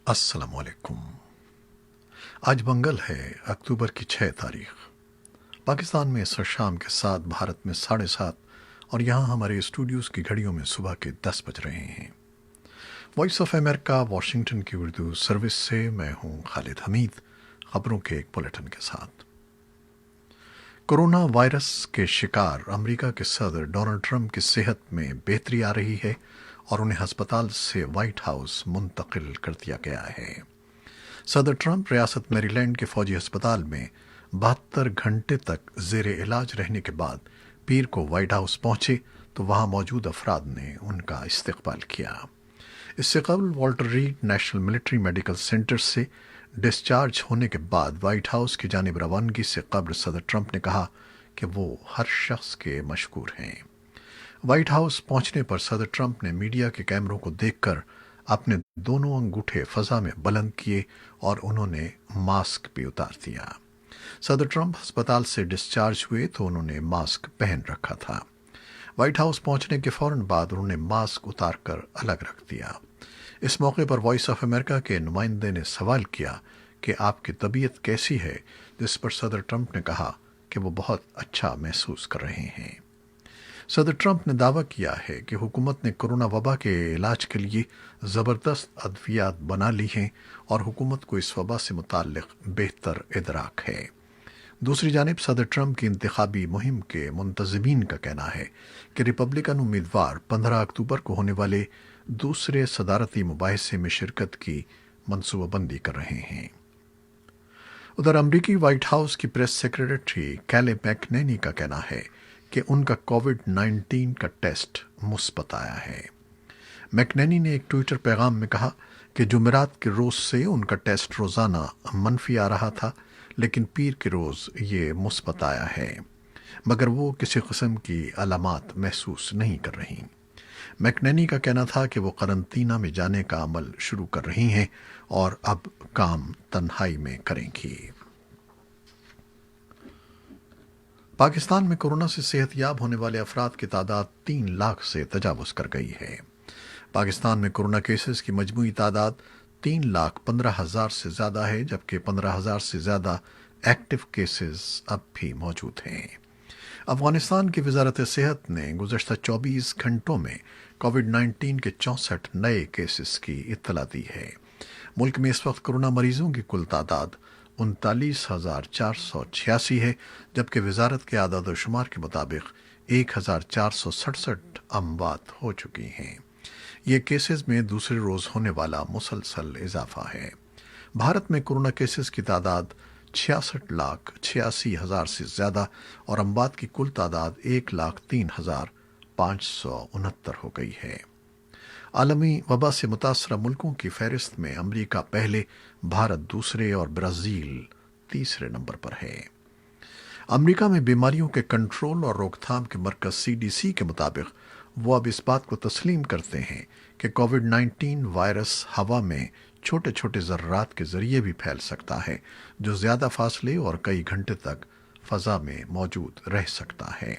السلام علیکم۔ آج منگل ہے، اکتوبر کی 6 تاریخ۔ پاکستان میں اس وقت شام کے 7، بھارت میں 7:30، اور یہاں ہمارے اسٹوڈیوز کی گھڑیوں میں صبح کے 10 بج رہے ہیں۔ وائس آف امریکہ واشنگٹن کی اردو سروس سے میں ہوں خالد حمید، خبروں کے ایک بلیٹن کے ساتھ۔ کورونا وائرس کے شکار امریکہ کے صدر ڈونلڈ ٹرمپ کی صحت میں بہتری آ رہی ہے اور انہیں ہسپتال سے وائٹ ہاؤس منتقل کر دیا گیا ہے۔ صدر ٹرمپ ریاست میری لینڈ کے فوجی ہسپتال میں 72 گھنٹے تک زیر علاج رہنے کے بعد پیر کو وائٹ ہاؤس پہنچے تو وہاں موجود افراد نے ان کا استقبال کیا۔ اس سے قبل Walter Reed National Military Medical Center سے ڈسچارج ہونے کے بعد وائٹ ہاؤس کی جانب روانگی سے قبل صدر ٹرمپ نے کہا کہ وہ ہر شخص کے مشکور ہیں۔ وائٹ ہاؤس پہنچنے پر صدر ٹرمپ نے میڈیا کے کیمروں کو دیکھ کر اپنے دونوں انگوٹھے فضا میں بلند کیے اور انہوں نے ماسک بھی اتار دیا۔ صدر ٹرمپ ہسپتال سے ڈسچارج ہوئے تو انہوں نے ماسک پہن رکھا تھا۔ وائٹ ہاؤس پہنچنے کے فوراً بعد انہوں نے ماسک اتار کر الگ رکھ دیا۔ اس موقع پر وائس آف امریکہ کے نمائندے نے سوال کیا کہ آپ کی طبیعت کیسی ہے، جس پر صدر ٹرمپ نے کہا کہ وہ بہت اچھا محسوس کر رہے ہیں۔ صدر ٹرمپ نے دعویٰ کیا ہے کہ حکومت نے کورونا وبا کے علاج کے لیے زبردست ادویات بنا لی ہیں اور حکومت کو اس وبا سے متعلق بہتر ادراک ہے۔ دوسری جانب صدر ٹرمپ کی انتخابی مہم کے منتظمین کا کہنا ہے کہ ریپبلکن امیدوار 15 اکتوبر کو ہونے والے دوسرے صدارتی مباحثے میں شرکت کی منصوبہ بندی کر رہے ہیں۔ ادھر امریکی وائٹ ہاؤس کی پریس سیکریٹری کیلی میکنینی کا کہنا ہے کہ ان کا کووڈ-19 کا ٹیسٹ مثبت آیا ہے۔ میکنینی نے ایک ٹویٹر پیغام میں کہا کہ جمعرات کے روز سے ان کا ٹیسٹ روزانہ منفی آ رہا تھا، لیکن پیر کے روز یہ مثبت آیا ہے، مگر وہ کسی قسم کی علامات محسوس نہیں کر رہی۔ میکنینی کا کہنا تھا کہ وہ قرنطینہ میں جانے کا عمل شروع کر رہی ہیں اور اب کام تنہائی میں کریں گی۔ پاکستان میں کورونا سے صحت یاب ہونے والے افراد کی تعداد 3 لاکھ سے تجاوز کر گئی ہے۔ پاکستان میں کورونا کیسز کی مجموعی تعداد 3,15,000 سے زیادہ ہے، جبکہ 15,000 سے زیادہ ایکٹیو کیسز اب بھی موجود ہیں۔ افغانستان کی وزارت صحت نے گزشتہ 24 گھنٹوں میں کووڈ-19 کے 64 نئے کیسز کی اطلاع دی ہے۔ ملک میں اس وقت کورونا مریضوں کی کل تعداد 39,486 ہے، جبکہ وزارت کے اعداد و شمار کے مطابق 1,467 اموات ہو چکی ہیں۔ یہ کیسز میں دوسرے روز ہونے والا مسلسل اضافہ ہے۔ بھارت میں کورونا کیسز کی تعداد 66,86,000 سے زیادہ اور اموات کی کل تعداد 1,03,569 ہو گئی ہے۔ عالمی وبا سے متاثرہ ملکوں کی فہرست میں امریکہ پہلے، بھارت دوسرے اور برازیل تیسرے نمبر پر ہے۔ امریکہ میں بیماریوں کے کنٹرول اور روک تھام کے مرکز CDC کے مطابق وہ اب اس بات کو تسلیم کرتے ہیں کہ کووڈ-19 وائرس ہوا میں چھوٹے چھوٹے ذرات کے ذریعے بھی پھیل سکتا ہے، جو زیادہ فاصلے اور کئی گھنٹے تک فضا میں موجود رہ سکتا ہے۔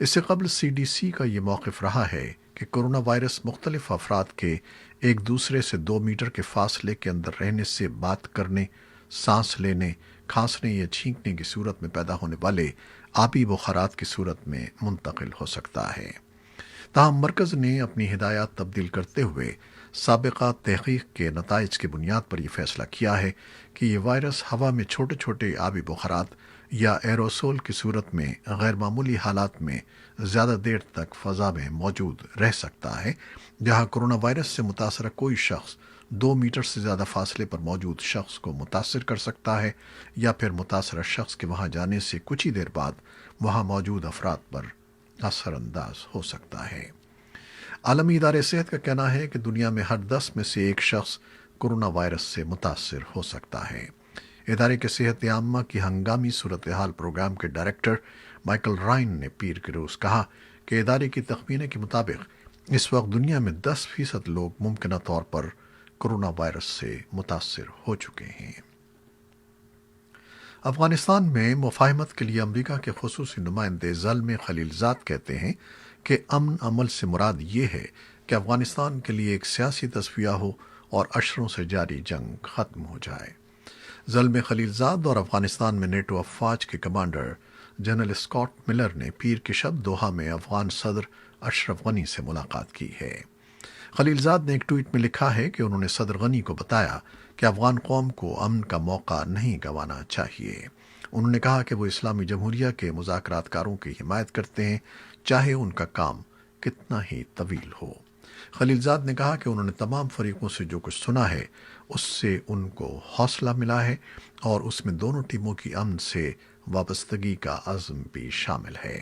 اس سے قبل CDC کا یہ موقف رہا ہے کہ کورونا وائرس مختلف افراد کے ایک دوسرے سے 2 میٹر کے فاصلے کے اندر رہنے سے بات کرنے، سانس لینے، کھانسنے یا چھینکنے کی صورت میں پیدا ہونے والے آبی بخارات کی صورت میں منتقل ہو سکتا ہے۔ تاہم مرکز نے اپنی ہدایات تبدیل کرتے ہوئے سابقہ تحقیق کے نتائج کی بنیاد پر یہ فیصلہ کیا ہے کہ یہ وائرس ہوا میں چھوٹے چھوٹے آبی بخارات یا ایروسول کی صورت میں غیر معمولی حالات میں زیادہ دیر تک فضا میں موجود رہ سکتا ہے، جہاں کورونا وائرس سے متاثرہ کوئی شخص 2 میٹر سے زیادہ فاصلے پر موجود شخص کو متاثر کر سکتا ہے، یا پھر متاثرہ شخص کے وہاں جانے سے کچھ ہی دیر بعد وہاں موجود افراد پر اثر انداز ہو سکتا ہے۔ عالمی ادارے صحت کا کہنا ہے کہ دنیا میں ہر 10 میں سے ایک شخص کورونا وائرس سے متاثر ہو سکتا ہے۔ ادارے کے صحت عامہ کی ہنگامی صورتحال پروگرام کے ڈائریکٹر مائیکل رائن نے پیر کے روز کہا کہ ادارے کی تخمینے کے مطابق اس وقت دنیا میں 10% لوگ ممکنہ طور پر کورونا وائرس سے متاثر ہو چکے ہیں۔ افغانستان میں مفاہمت کے لیے امریکہ کے خصوصی نمائندے زلمے خلیلزاد کہتے ہیں کہ امن عمل سے مراد یہ ہے کہ افغانستان کے لیے ایک سیاسی تصفیہ ہو اور اشروں سے جاری جنگ ختم ہو جائے۔ زلمے خلیل زاد اور افغانستان میں نیٹو افواج کے کمانڈر جنرل اسکاٹ ملر نے پیر کی شب دوحہ میں افغان صدر اشرف غنی سے ملاقات کی ہے۔ خلیل زاد نے ایک ٹویٹ میں لکھا ہے کہ انہوں نے صدر غنی کو بتایا کہ افغان قوم کو امن کا موقع نہیں گنوانا چاہیے۔ انہوں نے کہا کہ وہ اسلامی جمہوریہ کے مذاکرات کاروں کی حمایت کرتے ہیں، چاہے ان کا کام کتنا ہی طویل ہو۔ خلیل زاد نے کہا کہ انہوں نے تمام فریقوں سے جو کچھ سنا ہے اس سے ان کو حوصلہ ملا ہے اور اس میں دونوں ٹیموں کی امن سے وابستگی کا عزم بھی شامل ہے۔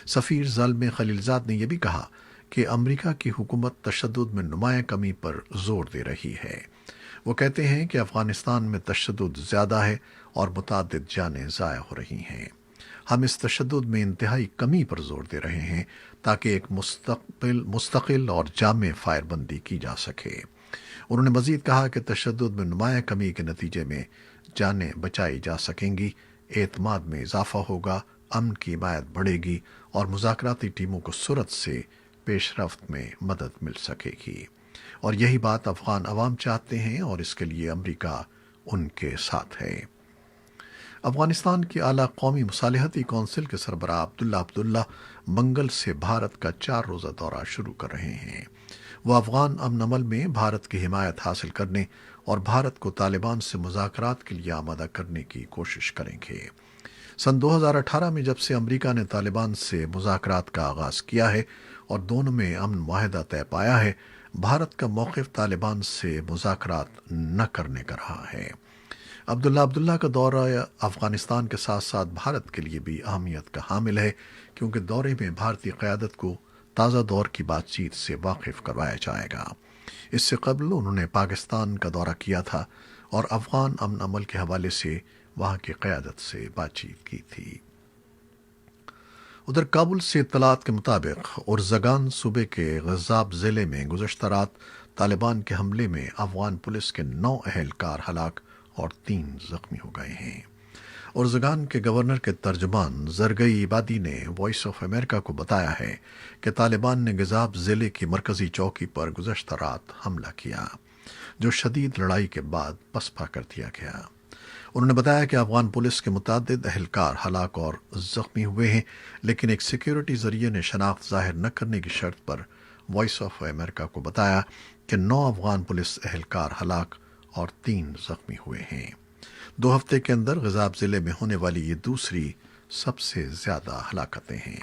سفیر زلمے خلیل زاد نے یہ بھی کہا کہ امریکہ کی حکومت تشدد میں نمایاں کمی پر زور دے رہی ہے۔ وہ کہتے ہیں کہ افغانستان میں تشدد زیادہ ہے اور متعدد جانیں ضائع ہو رہی ہیں۔ ہم اس تشدد میں انتہائی کمی پر زور دے رہے ہیں تاکہ ایک مستقل اور جامع فائر بندی کی جا سکے۔ انہوں نے مزید کہا کہ تشدد میں نمایاں کمی کے نتیجے میں جانیں بچائی جا سکیں گی، اعتماد میں اضافہ ہوگا، امن کی حمایت بڑھے گی اور مذاکراتی ٹیموں کو سرعت سے پیش رفت میں مدد مل سکے گی، اور یہی بات افغان عوام چاہتے ہیں اور اس کے لیے امریکہ ان کے ساتھ ہے۔ افغانستان کی اعلیٰ قومی مصالحتی کونسل کے سربراہ عبداللہ منگل سے بھارت کا 4 روزہ دورہ شروع کر رہے ہیں۔ وہ افغان امن عمل میں بھارت کی حمایت حاصل کرنے اور بھارت کو طالبان سے مذاکرات کے لیے آمادہ کرنے کی کوشش کریں گے۔ سن 2018 میں جب سے امریکہ نے طالبان سے مذاکرات کا آغاز کیا ہے اور دونوں میں امن معاہدہ طے پایا ہے، بھارت کا موقف طالبان سے مذاکرات نہ کرنے کا رہا ہے۔ عبداللہ کا دورہ افغانستان کے ساتھ ساتھ بھارت کے لیے بھی اہمیت کا حامل ہے، کیونکہ دورے میں بھارتی قیادت کو تازہ دور کی بات چیت سے واقف کروایا جائے گا۔ اس سے قبل انہوں نے پاکستان کا دورہ کیا تھا اور افغان امن عمل کے حوالے سے وہاں کی قیادت سے بات چیت کی تھی۔ ادھر کابل سے اطلاعات کے مطابق ارزگان صوبے کے غزاب ضلع میں گزشتہ رات طالبان کے حملے میں افغان پولیس کے 9 اہلکار ہلاک اور 3 زخمی ہو گئے ہیں۔ ارزگان کے گورنر کے ترجمان زرگئی عبادی نے وائس آف امریکہ کو بتایا ہے کہ طالبان نے غزاب ضلع کی مرکزی چوکی پر گزشتہ رات حملہ کیا، جو شدید لڑائی کے بعد پسپا کر دیا گیا۔ انہوں نے بتایا کہ افغان پولیس کے متعدد اہلکار ہلاک اور زخمی ہوئے ہیں، لیکن ایک سیکیورٹی ذریعے نے شناخت ظاہر نہ کرنے کی شرط پر وائس آف امریکہ کو بتایا کہ 9 افغان پولیس اہلکار ہلاک اور 3 زخمی ہوئے ہیں۔ 2 ہفتے کے اندر غزاب ضلع میں ہونے والی یہ دوسری سب سے زیادہ ہلاکتیں ہیں۔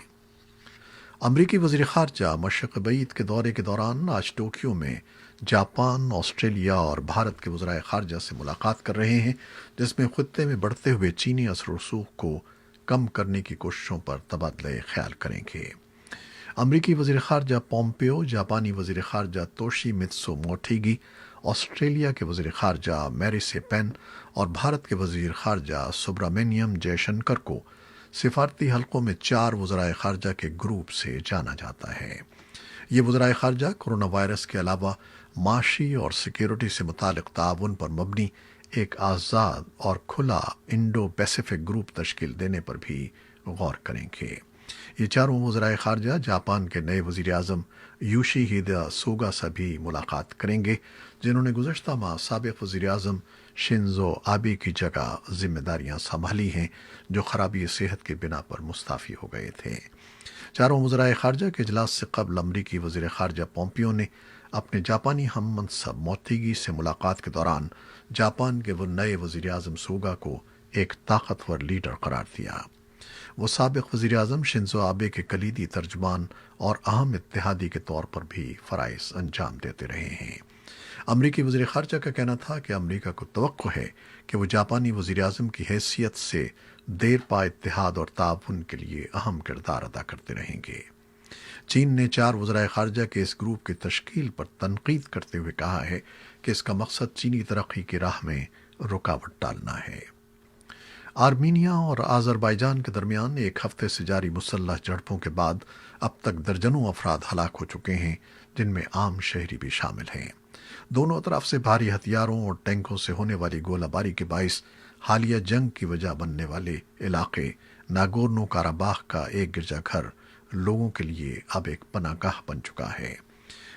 امریکی وزیر خارجہ مشرق بعید کے دورے کے دوران آج ٹوکیو میں جاپان، آسٹریلیا اور بھارت کے وزرائے خارجہ سے ملاقات کر رہے ہیں، جس میں خطے میں بڑھتے ہوئے چینی اثر و رسوخ کو کم کرنے کی کوششوں پر تبادلہ خیال کریں گے۔ امریکی وزیر خارجہ پومپیو، جاپانی وزیر خارجہ توشی متسو موٹیگی، آسٹریلیا کے وزیر خارجہ میریس پین اور بھارت کے وزیر خارجہ سبرامنیم جے شنکر کو سفارتی حلقوں میں 4 وزرائے خارجہ کے گروپ سے جانا جاتا ہے۔ یہ وزرائے خارجہ کورونا وائرس کے علاوہ معاشی اور سیکیورٹی سے متعلق تعاون پر مبنی ایک آزاد اور کھلا انڈو پیسیفک گروپ تشکیل دینے پر بھی غور کریں گے۔ یہ چاروں وزرائے خارجہ جاپان کے نئے وزیر اعظم یوشی ہیڈا سوگا سے بھی ملاقات کریں گے، جنہوں نے گزشتہ ماہ سابق وزیر اعظم شنزو آبے کی جگہ ذمہ داریاں سنبھالی ہیں، جو خرابی صحت کی بنا پر مستعفی ہو گئے تھے۔ چاروں وزرائے خارجہ کے اجلاس سے قبل امریکی وزیر خارجہ پومپیو نے اپنے جاپانی ہم منصب موتیگی سے ملاقات کے دوران جاپان کے وہ نئے وزیر اعظم سوگا کو ایک طاقتور لیڈر قرار دیا۔ وہ سابق وزیر اعظم شنزو آبے کے کلیدی ترجمان اور اہم اتحادی کے طور پر بھی فرائض انجام دیتے رہے ہیں۔ امریکی وزیر خارجہ کا کہنا تھا کہ امریکہ کو توقع ہے کہ وہ جاپانی وزیر اعظم کی حیثیت سے دیر پا اتحاد اور تعاون کے لیے اہم کردار ادا کرتے رہیں گے۔ چین نے 4 وزرائے خارجہ کے اس گروپ کی تشکیل پر تنقید کرتے ہوئے کہا ہے کہ اس کا مقصد چینی ترقی کی راہ میں رکاوٹ ڈالنا ہے۔ آرمینیا اور آذربائیجان کے درمیان ایک ہفتے سے جاری مسلح جھڑپوں کے بعد اب تک درجنوں افراد ہلاک ہو چکے ہیں، جن میں عام شہری بھی شامل ہیں۔ دونوں طرف سے بھاری ہتھیاروں اور ٹینکوں سے ہونے والی گولہ باری کے باعث حالیہ جنگ کی وجہ بننے والے علاقے ناگورنو کاراباخ کا ایک گرجا گھر لوگوں کے لیے اب ایک پناہ گاہ بن چکا ہے۔